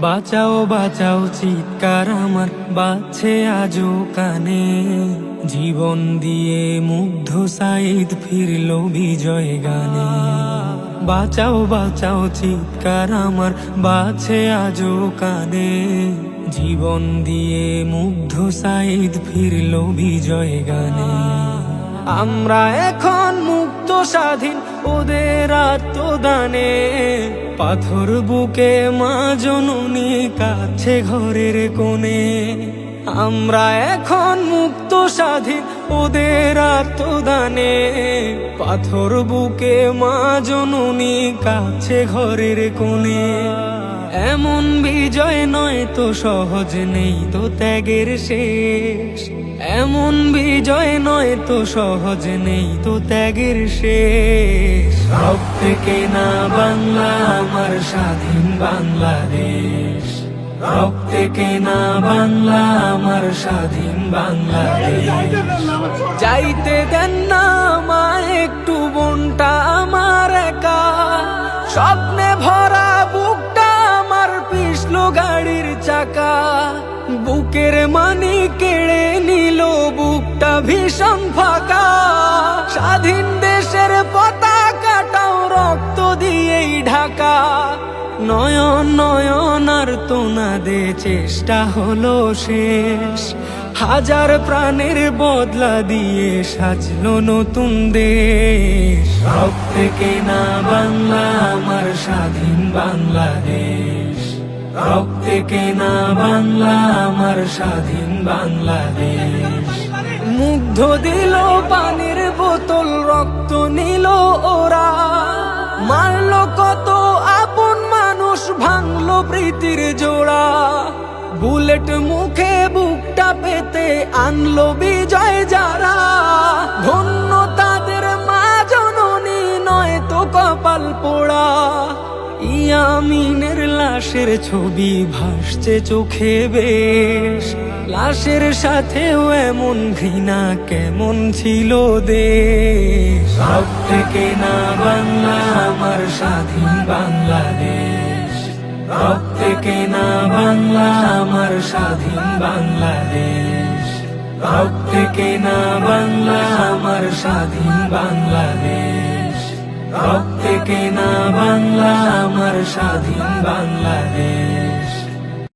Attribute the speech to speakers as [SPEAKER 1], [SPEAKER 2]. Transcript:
[SPEAKER 1] বাঁচাও বাঁচাও চিৎকার আমার বাজছে আজও কানে। জীবন দিয়ে মুগ্ধ সাইদ ফিরল বিজয় গানে। বাঁচাও বাঁচাও চিৎকার আমার বাজছে আজও কানে। জীবন দিয়ে মুগ্ধ সাইদ ফিরল বিজয় গানে। আমরা এখন মুক্ত স্বাধীন ওদের আত্মদানে। পাথর বুকে মা জননী কাছে ঘরের কোণে। আমরা এখন মুক্ত স্বাধীন ওদের আত্মদানে। পাথর বুকে মা জননী কাছে ঘরের কোণে। এমন বিজয় নয় তো সহজ, নেই তো ত্যাগের শেষ। এমন বিজয় নয় তো সহজ, নেই তো ত্যাগের শেষ। রক্তে কেনা বাংলা আমার স্বাধীন বাংলাদেশ। রক্তে কেনা বাংলা আমার স্বাধীন বাংলাদেশ। যাইতে দেন না আমায় একটু বোনটা আমার একা। স্বপ্নে ভরা বুকটা আমার পিছলো গাড়ির চাকা। বুকের মানি কেড়ে নিল, বুকটা ভীষণ ফাঁকা। স্বাধীন দেশের পতাকাটাও রক্ত দিয়েই ঢাকা। নয়ন নয়ন আর তোনাদে চেষ্টা হলো শেষ। হাজার প্রাণের বদলা দিয়ে সাজলো নতুন দেশ। রক্তে কেনা বাংলা আমার স্বাধীন বাংলাদেশ। রক্তে কেনা বাংলা আমার স্বাধীন বাংলাদেশ। মুগ্ধ দিল পানির বোতল, রক্ত নিল ওরা। মারলো কত আপন মানুষ, ভাঙলো প্রীতির জোড়া। বুলেট মুখে বুকটা পেতে আনলো বিজয় যারা। ধন্য তাদের মা জননী, নয় তো কপাল পোড়া। ইয়ামিনের লাশের ছবি ভাসছে চোখে বেশ। লাশের সাথেও এমন ঘৃণা কেমন ছিল দেশ। রক্তে কেনা বাংলা আমার স্বাধীন বাংলাদেশ। রক্তে কেনা বাংলা আমার স্বাধীন বাংলাদেশ। রক্তে কেনা বাংলা আমার স্বাধীন বাংলাদেশ। রক্তে কেনা বাংলা আমার স্বাধীন বাংলাদেশ।